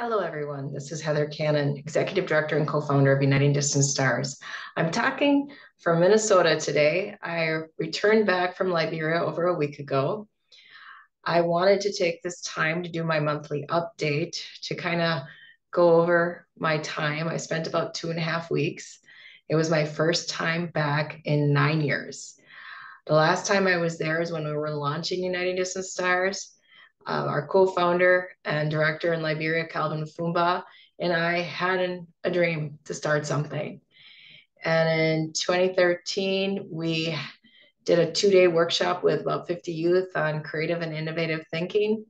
Hello, everyone. This is Heather Cannon, Executive Director and co-founder of Uniting Distant Stars. I'm talking from Minnesota today. I returned back from Liberia over a week ago. I wanted to take this time to do my monthly update to kind of go over my time. I spent about 2.5 weeks. It was my first time back in 9 years. The last time I was there is when we were launching Uniting Distant Stars. Our co-founder and director in Liberia, Calvin Fumba, and I had a dream to start something. And in 2013, we did a 2-day workshop with about 50 youth on creative and innovative thinking.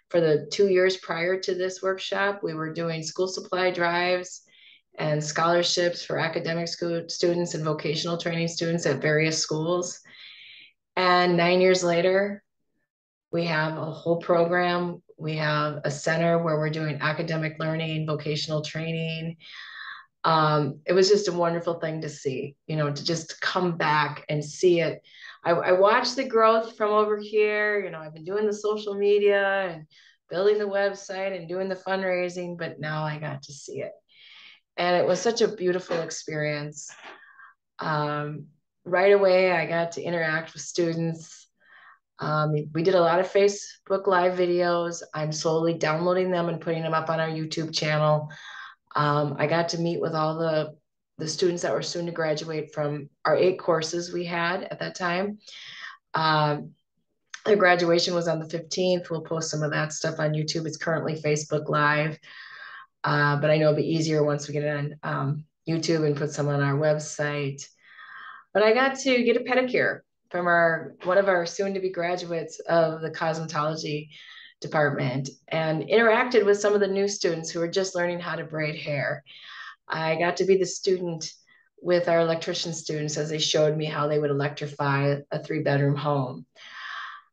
For the 2 years prior to this workshop, we were doing school supply drives and scholarships for academic students and vocational training students at various schools. And 9 years later, we have a whole program. We have a center where we're doing academic learning, vocational training. It was just a wonderful thing to see, to just come back and see it. I watched the growth from over here. I've been doing the social media and building the website and doing the fundraising, but now I got to see it. And it was such a beautiful experience. Right away, I got to interact with students. We did a lot of Facebook Live videos. I'm slowly downloading them and putting them up on our YouTube channel. I got to meet with all the students that were soon to graduate from our 8 courses we had at that time. Their graduation was on the 15th. We'll post some of that stuff on YouTube. It's currently Facebook Live, but I know it'll be easier once we get it on YouTube and put some on our website. But I got to get a pedicure from one of our soon-to-be graduates of the cosmetology department and interacted with some of the new students who were just learning how to braid hair. I got to be the student with our electrician students as they showed me how they would electrify a 3-bedroom home.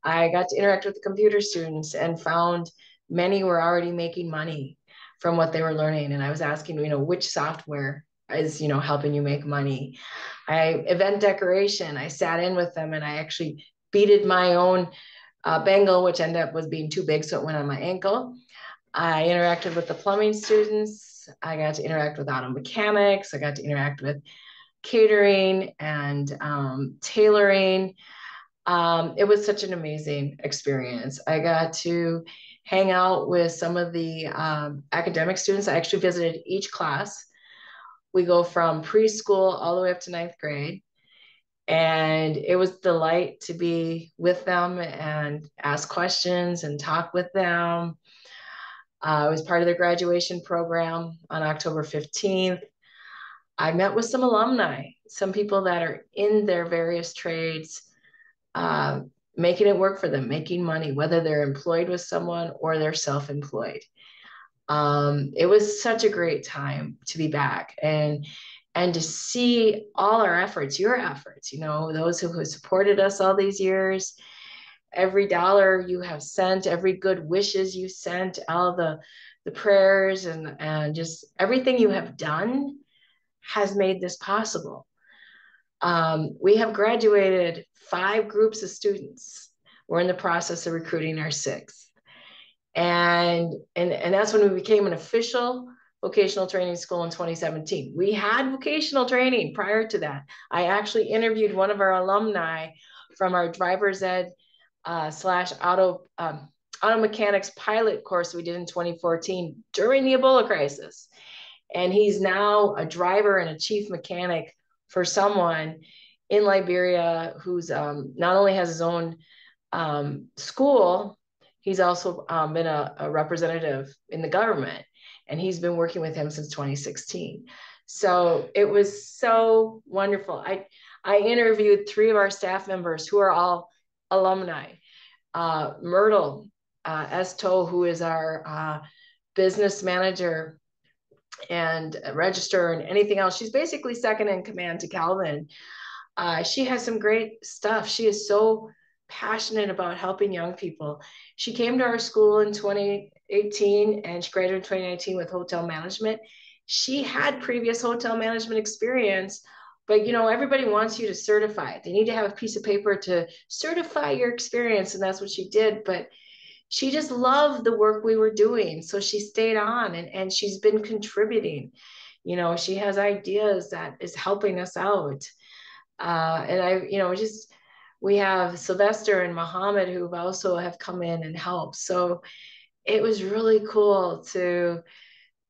I got to interact with the computer students and found many were already making money from what they were learning. And I was asking, which software is, helping you make money. Event decoration, I sat in with them and I actually beaded my own bangle, which ended up was being too big, so it went on my ankle. I interacted with the plumbing students. I got to interact with auto mechanics. I got to interact with catering and tailoring. It was such an amazing experience. I got to hang out with some of the academic students. I actually visited each class. We go from preschool all the way up to 9th grade. And it was a delight to be with them and ask questions and talk with them. I was part of their graduation program on October 15th. I met with some alumni, some people that are in their various trades, making it work for them, making money, whether they're employed with someone or they're self-employed. It was such a great time to be back and to see all our efforts, your efforts, those who have supported us all these years, every dollar you have sent, every good wishes you sent, all the prayers and just everything you have done has made this possible. We have graduated 5 groups of students. We're in the process of recruiting our 6th. And that's when we became an official vocational training school in 2017. We had vocational training prior to that. I actually interviewed one of our alumni from our driver's ed / auto mechanics pilot course we did in 2014 during the Ebola crisis. And he's now a driver and a chief mechanic for someone in Liberia who's not only has his own school, he's also been a representative in the government, and he's been working with him since 2016. So it was so wonderful. I interviewed 3 of our staff members who are all alumni. Myrtle Esto, who is our business manager and register and anything else. She's basically second in command to Calvin. She has some great stuff. She is so passionate about helping young people. She came to our school in 2018 and she graduated in 2019 with hotel management. She had previous hotel management experience, but everybody wants you to certify it. They need to have a piece of paper to certify your experience, and that's what she did. But she just loved the work we were doing. So she stayed on, and she's been contributing. She has ideas that is helping us out. And just we have Sylvester and Muhammad who also have come in and helped. So it was really cool to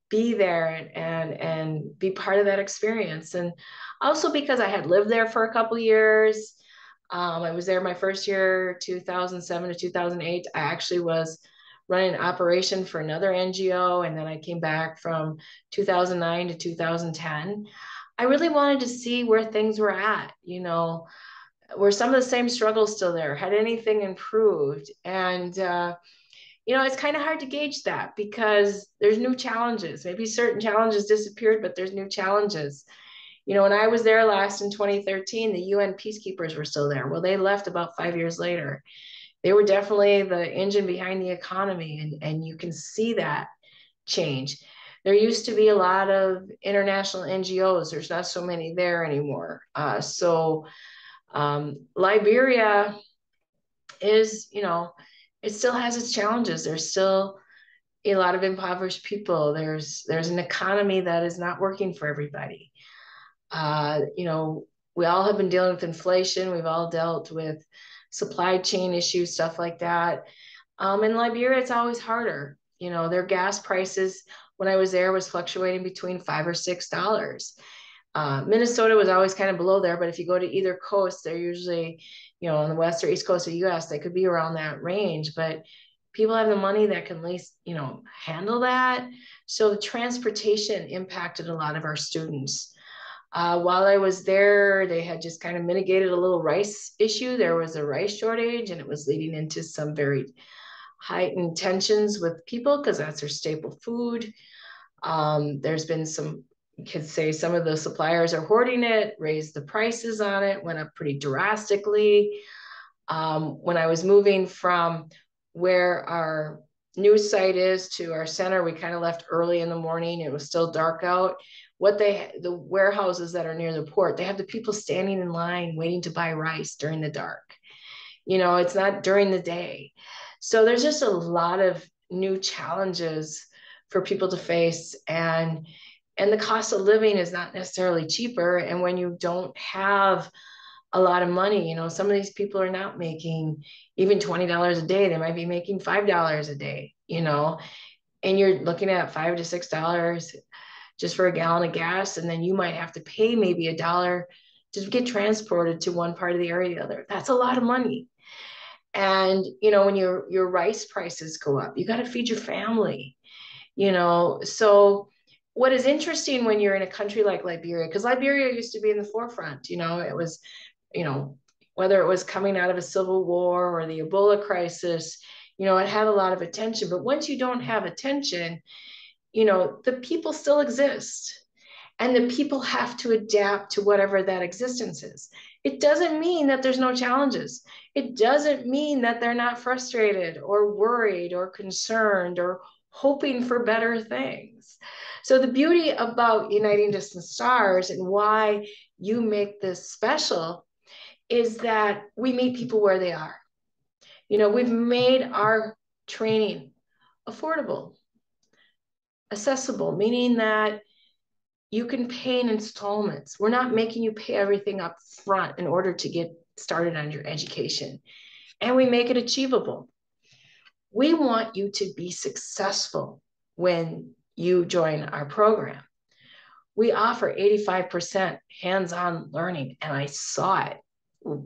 be there and be part of that experience. And also because I had lived there for a couple years. I was there my first year, 2007 to 2008. I actually was running an operation for another NGO, and then I came back from 2009 to 2010. I really wanted to see where things were at, were some of the same struggles still there? Had anything improved? And it's kind of hard to gauge that because there's new challenges. Maybe certain challenges disappeared, but there's new challenges. When I was there last in 2013, the UN peacekeepers were still there. Well, they left about 5 years later. They were definitely the engine behind the economy, and you can see that change. There used to be a lot of international NGOs. There's not so many there anymore. Liberia is, it still has its challenges. There's still a lot of impoverished people. There's an economy that is not working for everybody. We all have been dealing with inflation. We've all dealt with supply chain issues, stuff like that. In Liberia, it's always harder. Their gas prices when I was there was fluctuating between $5 or $6. Minnesota was always kind of below there, but if you go to either coast, they're usually, on the west or east coast of the US, they could be around that range. But people have the money that can at least, handle that. So the transportation impacted a lot of our students. While I was there, they had just kind of mitigated a little rice issue. There was a rice shortage, and it was leading into some very heightened tensions with people because that's their staple food. There's been some, you could say some of the suppliers are hoarding it, raised the prices on it, went up pretty drastically. When I was moving from where our new site is to our center, we kind of left early in the morning. It was still dark out. The warehouses that are near the port, they have the people standing in line waiting to buy rice during the dark. It's not during the day. So there's just a lot of new challenges for people to face, and the cost of living is not necessarily cheaper. And when you don't have a lot of money, some of these people are not making even $20 a day. They might be making $5 a day, and you're looking at $5 to $6 just for a gallon of gas. And then you might have to pay maybe $1 to get transported to one part of the area to the other. That's a lot of money. And, when your rice prices go up, you got to feed your family, So what is interesting when you're in a country like Liberia, because Liberia used to be in the forefront, it was, whether it was coming out of a civil war or the Ebola crisis, it had a lot of attention. But once you don't have attention, the people still exist, and the people have to adapt to whatever that existence is. It doesn't mean that there's no challenges. It doesn't mean that they're not frustrated or worried or concerned or hoping for better things. So the beauty about Uniting Distant Stars and why you make this special is that we meet people where they are. We've made our training affordable, accessible, meaning that you can pay in installments. We're not making you pay everything up front in order to get started on your education. And we make it achievable. We want you to be successful when you join our program. We offer 85% hands-on learning, and I saw it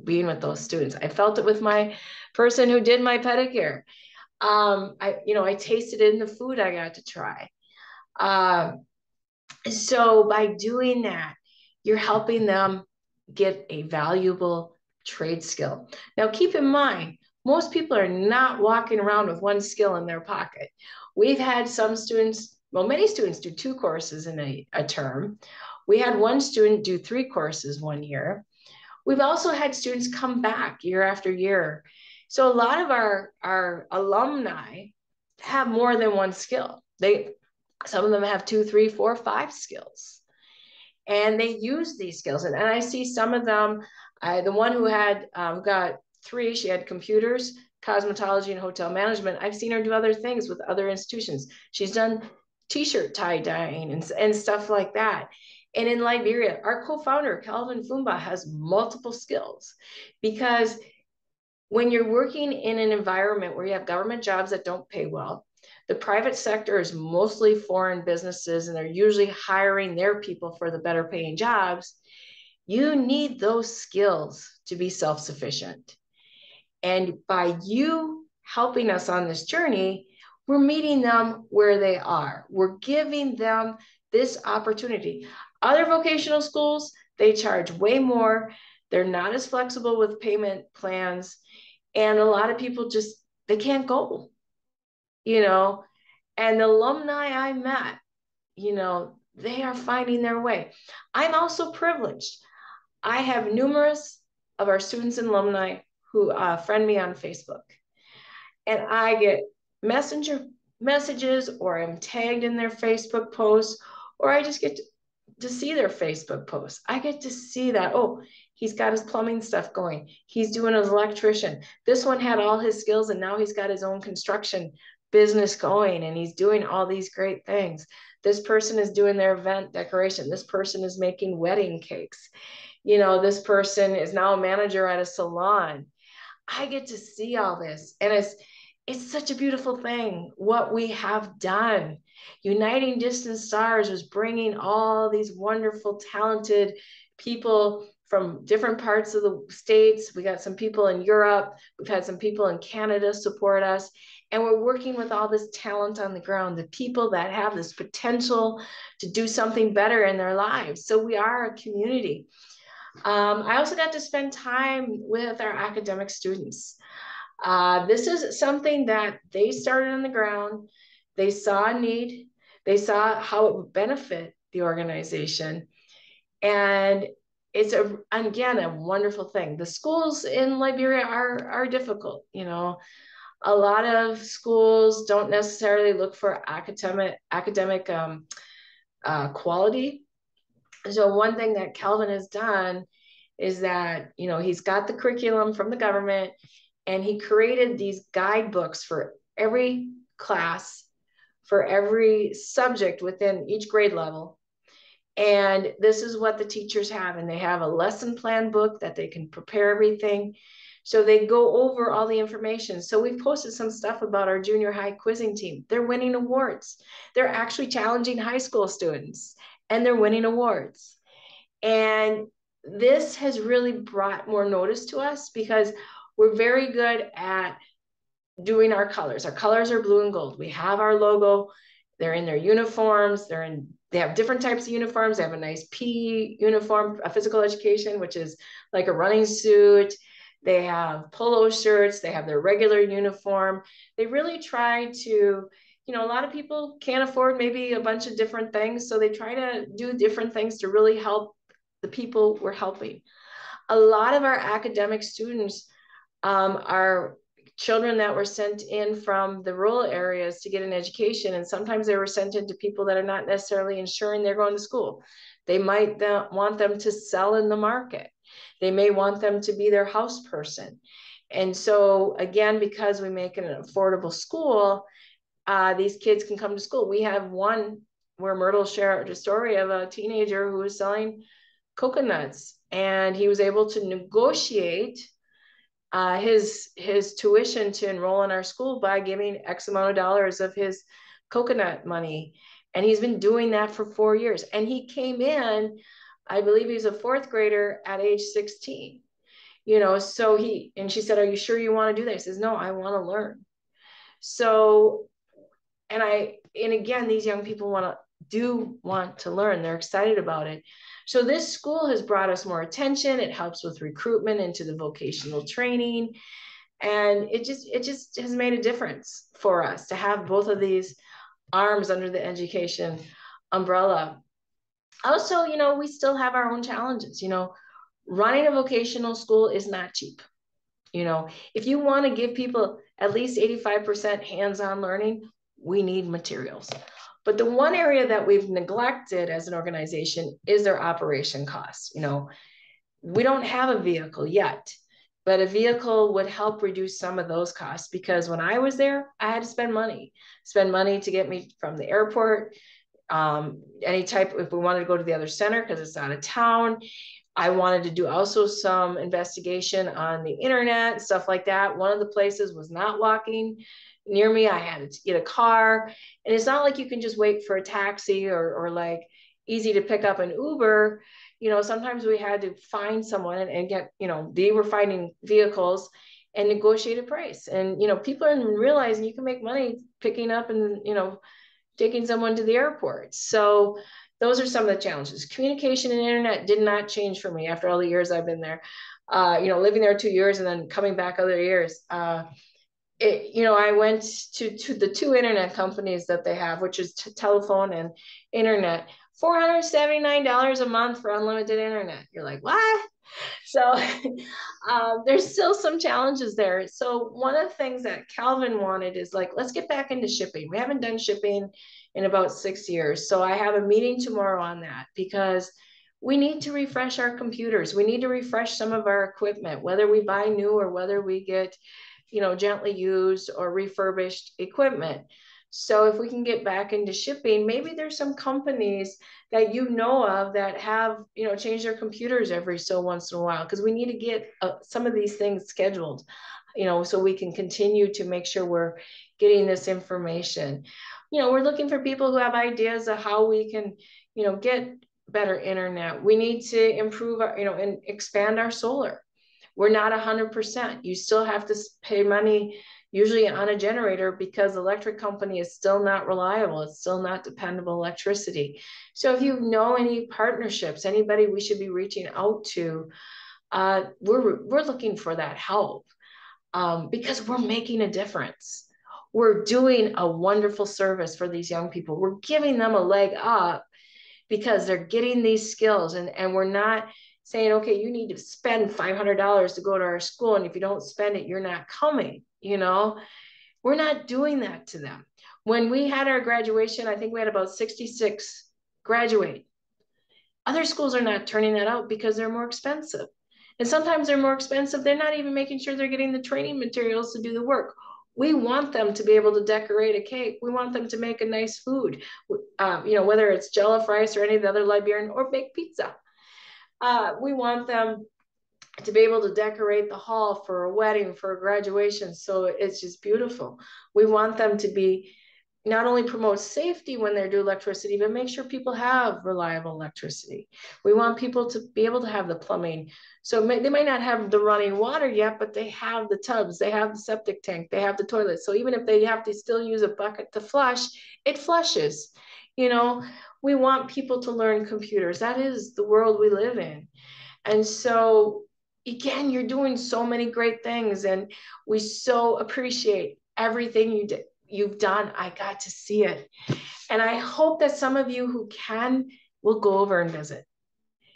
being with those students. I felt it with my person who did my pedicure. I tasted it in the food I got to try. So by doing that, you're helping them get a valuable trade skill. Now, keep in mind, most people are not walking around with one skill in their pocket. We've had some students, many students do 2 courses in a term. We had one student do 3 courses one year. We've also had students come back year after year. So a lot of our alumni have more than one skill. Some of them have 2, 3, 4, 5 skills. And they use these skills. And I see some of them, the one who had got 3, she had computers, cosmetology and hotel management. I've seen her do other things with other institutions. She's done t-shirt tie dyeing and stuff like that. And in Liberia, our co-founder, Calvin Fumba, has multiple skills, because when you're working in an environment where you have government jobs that don't pay well, the private sector is mostly foreign businesses, and they're usually hiring their people for the better paying jobs. You need those skills to be self-sufficient. And by you helping us on this journey, we're meeting them where they are. We're giving them this opportunity. Other vocational schools, they charge way more. They're not as flexible with payment plans. And a lot of people just, they can't go, you know. And the alumni I met, you know, they are finding their way. I'm also privileged. I have numerous of our students and alumni who friend me on Facebook. And I get messenger messages, or I'm tagged in their Facebook posts, or I just get to see their Facebook posts. I get to see that, oh, he's got his plumbing stuff going. He's doing his electrician. This one had all his skills, and now he's got his own construction business going, and he's doing all these great things. This person is doing their event decoration. This person is making wedding cakes. You know, this person is now a manager at a salon. I get to see all this, and it's such a beautiful thing what we have done. Uniting Distant Stars was bringing all these wonderful, talented people from different parts of the states. We got some people in Europe. We've had some people in Canada support us. And we're working with all this talent on the ground, the people that have this potential to do something better in their lives. So we are a community. I also got to spend time with our academic students. This is something that they started on the ground. They saw a need. They saw how it would benefit the organization. And it's, again, a wonderful thing. The schools in Liberia are difficult. You know, a lot of schools don't necessarily look for academic quality. So one thing that Kelvin has done is that, you know, he's got the curriculum from the government, and he created these guidebooks for every class, for every subject within each grade level. And this is what the teachers have. And they have a lesson plan book that they can prepare everything. So they go over all the information. So we've posted some stuff about our junior high quizzing team. They're winning awards. They're actually challenging high school students, and they're winning awards. And this has really brought more notice to us, because we're very good at doing our colors. Our colors are blue and gold. We have our logo. They're in their uniforms. They have different types of uniforms. They have a nice PE uniform, a physical education, which is like a running suit. They have polo shirts. They have their regular uniform. They really try to, you know, a lot of people can't afford maybe a bunch of different things. So they try to do different things to really help the people we're helping. A lot of our academic students are children that were sent in from the rural areas to get an education. And sometimes they were sent into people that are not necessarily ensuring they're going to school. They might want them to sell in the market. They may want them to be their house person. And so again, because we make it an affordable school, these kids can come to school. We have one where Myrtle shared a story of a teenager who was selling coconuts, and he was able to negotiate his tuition to enroll in our school by giving X amount of dollars of his coconut money. And he's been doing that for 4 years. And he came in, I believe he's a fourth grader at age 16, you know, so and she said, are you sure you want to do this? He says, no, I want to learn. So, and again, these young people want to learn. They're excited about it. So this school has brought us more attention. It helps with recruitment into the vocational training. And it just has made a difference for us to have both of these arms under the education umbrella. Also, you know, we still have our own challenges. You know, running a vocational school is not cheap. You know, if you want to give people at least 85% hands-on learning, we need materials. But the one area that we've neglected as an organization is their operation costs. You know, we don't have a vehicle yet. But a vehicle would help reduce some of those costs, because when I was there, I had to spend money to get me from the airport. Any type, if we wanted to go to the other center because it's out of town. I wanted to do also some investigation on the internet, stuff like that. One of the places was not walking near me. I had to get a car. And it's not like you can just wait for a taxi or like easy to pick up an Uber. Sometimes we had to find someone and get, they were finding vehicles and negotiate a price. And, people are realizing you can make money picking up and, taking someone to the airport. So those are some of the challenges. Communication and internet did not change for me after all the years I've been there. Living there 2 years and then coming back other years. I went to the two internet companies that they have, which is telephone and internet. $479 a month for unlimited internet. You're like, what? So there's still some challenges there. So one of the things that Calvin wanted is like, let's get back into shipping. We haven't done shipping in about 6 years. So I have a meeting tomorrow on that, because we need to refresh our computers. We need to refresh some of our equipment, whether we buy new or whether we get, gently used or refurbished equipment. So if we can get back into shipping, maybe there's some companies that you know of that have, changed their computers every so once in a while, because we need to get some of these things scheduled, so we can continue to make sure we're getting this information. We're looking for people who have ideas of how we can, get better internet. We need to improve our, and expand our solar. We're not 100%. You still have to pay money usually on a generator, because the electric company is still not reliable. It's still not dependable electricity. So if you know any partnerships, anybody we should be reaching out to, we're looking for that help, because we're making a difference. We're doing a wonderful service for these young people. We're giving them a leg up because they're getting these skills, and we're not saying, okay, you need to spend $500 to go to our school, and if you don't spend it, you're not coming. We're not doing that to them. When we had our graduation, I think we had about 66 graduate. Other schools are not turning that out because they're more expensive. And sometimes they're more expensive. They're not even making sure they're getting the training materials to do the work. We want them to be able to decorate a cake. We want them to make a nice food, whether it's jollof rice or any of the other Liberian, or bake pizza. We want them to be able to decorate the hall for a wedding, for a graduation. So it's just beautiful. We want them to be not only promote safety when they do electricity, but make sure people have reliable electricity. We want people to be able to have the plumbing. So they might not have the running water yet, but they have the tubs, they have the septic tank, they have the toilet. So even if they have to still use a bucket to flush, it flushes. We want people to learn computers. That is the world we live in. And so again, you're doing so many great things, and we so appreciate everything you've done. I got to see it. And I hope that some of you who can will go over and visit.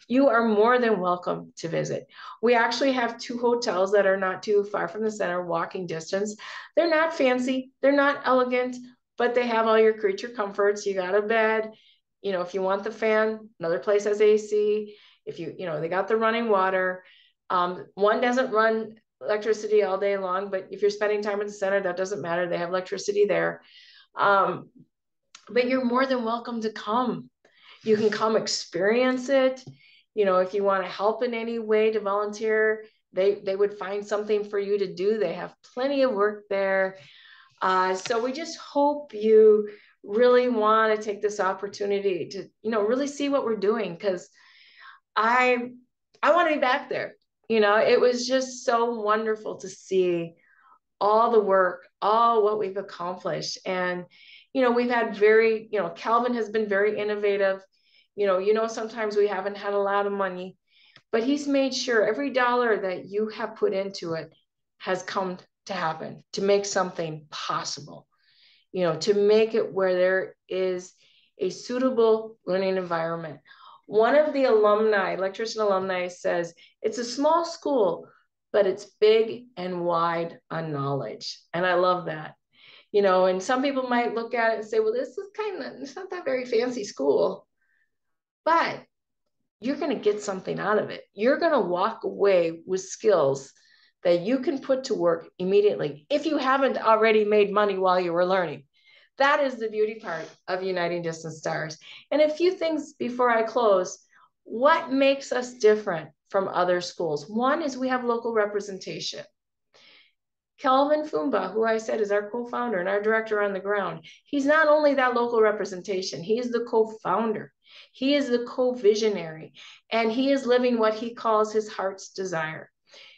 You are more than welcome to visit. We actually have 2 hotels that are not too far from the center, walking distance. They're not fancy, they're not elegant, but they have all your creature comforts. You got a bed, if you want the fan, another place has AC. If they got the running water. One doesn't run electricity all day long, but if you're spending time at the center, that doesn't matter. They have electricity there. But you're more than welcome to come. You can come experience it. If you want to help in any way to volunteer, they would find something for you to do. They have plenty of work there. So we just hope you really want to take this opportunity to, really see what we're doing, because I want to be back there. It was just so wonderful to see all the work, all what we've accomplished. And, we've had Calvin has been very innovative. Sometimes we haven't had a lot of money, but he's made sure every dollar that you have put into it has come to happen, to make something possible, to make it where there is a suitable learning environment. One of the electrician alumni says, it's a small school, but it's big and wide on knowledge. And I love that. And some people might look at it and say, well, it's not that very fancy school, but you're going to get something out of it. You're going to walk away with skills that you can put to work immediately if you haven't already made money while you were learning. That is the beauty part of Uniting Distant Stars. And a few things before I close. What makes us different from other schools? One is we have local representation. Kelvin Fumba, who I said is our co-founder and our director on the ground, he's not only that local representation, he is the co-founder. He is the co-visionary, and he is living what he calls his heart's desire.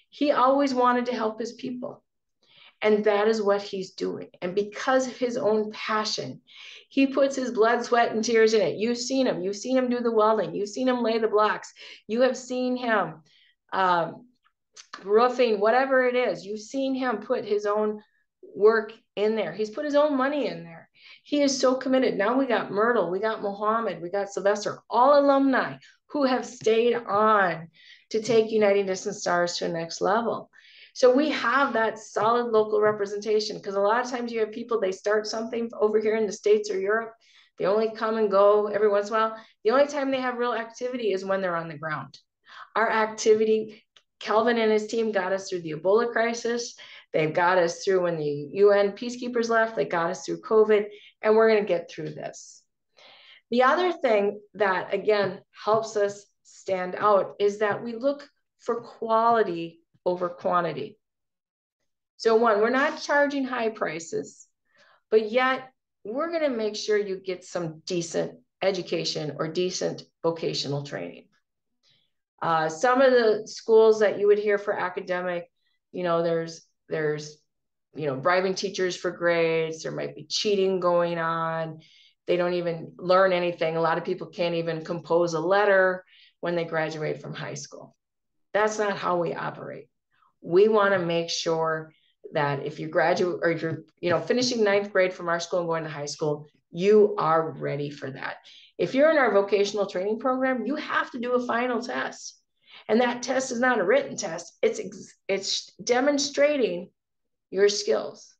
He always wanted to help his people, and that is what he's doing. And because of his own passion, he puts his blood, sweat, and tears in it. You've seen him. You've seen him do the welding. You've seen him lay the blocks. You have seen him roofing, whatever it is. You've seen him put his own work in there. He's put his own money in there. He is so committed. Now we got Myrtle, we got Mohammed, we got Sylvester, all alumni who have stayed on to take Uniting Distant Stars to the next level. So we have that solid local representation, because a lot of times you have people, they start something over here in the States or Europe. They only come and go every once in a while. The only time they have real activity is when they're on the ground. Our activity, Kelvin and his team got us through the Ebola crisis. They've got us through when the UN peacekeepers left. They got us through COVID, and we're going to get through this. The other thing that, again, helps us stand out is that we look for quality over quantity. So one, we're not charging high prices, but yet we're going to make sure you get some decent education or decent vocational training. Some of the schools that you would hear for academic, there's bribing teachers for grades. There might be cheating going on. They don't even learn anything. A lot of people can't even compose a letter when they graduate from high school. That's not how we operate. We want to make sure that if you graduate, or if you're finishing 9th grade from our school and going to high school, you are ready for that. If you're in our vocational training program, you have to do a final test. And that test is not a written test. It's demonstrating your skills.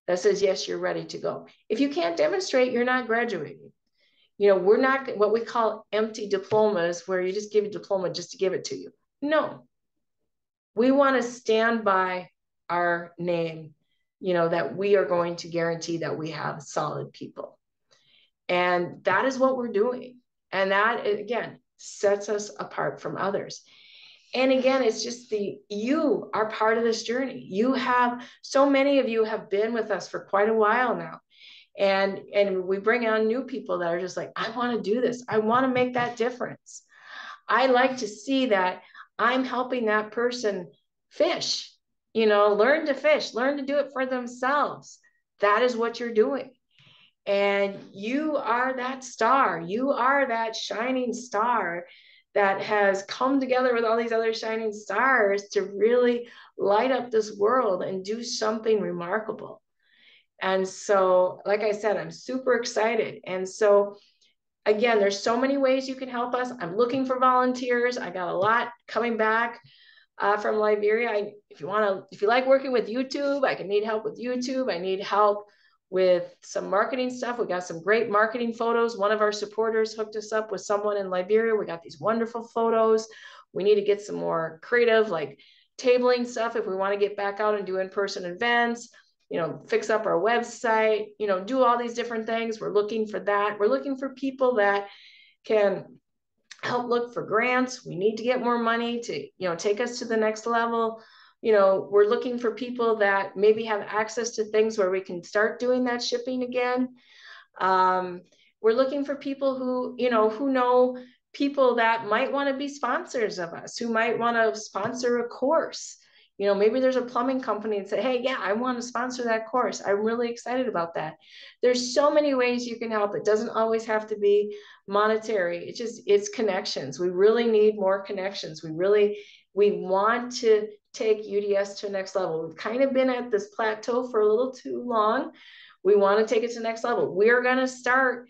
That says, yes, you're ready to go. If you can't demonstrate, you're not graduating. We're not what we call empty diplomas, where you just give a diploma just to give it to you. No. We want to stand by our name, that we are going to guarantee that we have solid people. And that is what we're doing. And that, again, sets us apart from others. And again, it's just you are part of this journey. So many of you have been with us for quite a while now. And we bring on new people that are just like, I want to do this. I want to make that difference. I like to see that I'm helping that person fish, learn to fish, learn to do it for themselves. That is what you're doing. And you are that star. You are that shining star that has come together with all these other shining stars to really light up this world and do something remarkable. And so, like I said, I'm super excited. And so, again, there's so many ways you can help us. I'm looking for volunteers. I got a lot coming back from Liberia. If you like working with YouTube, I can need help with YouTube. I need help with some marketing stuff. We got some great marketing photos. One of our supporters hooked us up with someone in Liberia. We got these wonderful photos. We need to get some more creative, like tabling stuff if we want to get back out and do in-person events, fix up our website, do all these different things. We're looking for that. We're looking for people that can help look for grants. We need to get more money to, take us to the next level. We're looking for people that maybe have access to things where we can start doing that shipping again. We're looking for people who know people that might want to be sponsors of us, who might want to sponsor a course. Maybe there's a plumbing company and say, hey, yeah, I want to sponsor that course. I'm really excited about that. There's so many ways you can help. It doesn't always have to be monetary. It's connections. We really need more connections. We want to take UDS to the next level. We've kind of been at this plateau for a little too long. We want to take it to the next level. We're going to start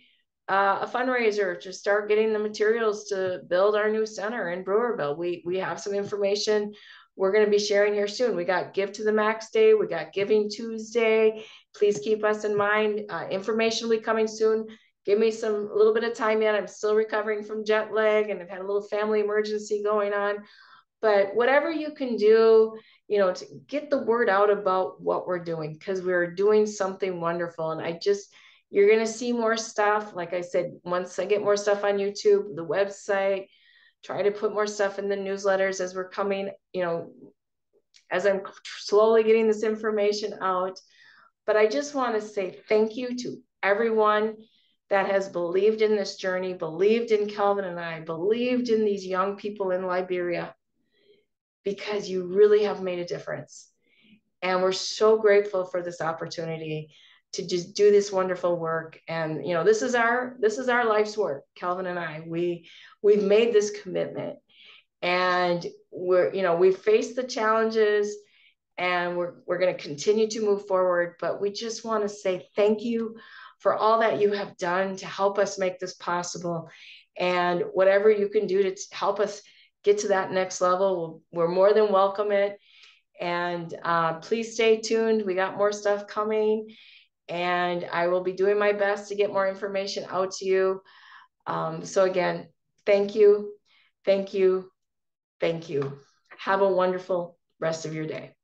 a fundraiser to start getting the materials to build our new center in Brewerville. We have some information we're going to be sharing here soon. We got Give to the Max Day. We got Giving Tuesday. Please keep us in mind. Information will be coming soon. Give me a little bit of time yet. I'm still recovering from jet lag and I've had a little family emergency going on. But whatever you can do, you know, to get the word out about what we're doing, because we're doing something wonderful. And you're going to see more stuff. Like I said, once I get more stuff on YouTube, the website, try to put more stuff in the newsletters as we're coming, you know, as I'm slowly getting this information out. But I just want to say thank you to everyone that has believed in this journey, believed in Calvin and I, believed in these young people in Liberia, because you really have made a difference. And we're so grateful for this opportunity to just do this wonderful work. And you know, this is our life's work, Calvin and I. We've made this commitment, and we've faced the challenges, and we're going to continue to move forward. But we just want to say thank you for all that you have done to help us make this possible, and whatever you can do to help us get to that next level, we're more than welcome it. And please stay tuned. We got more stuff coming, and I will be doing my best to get more information out to you. So again, thank you, thank you, thank you. Have a wonderful rest of your day.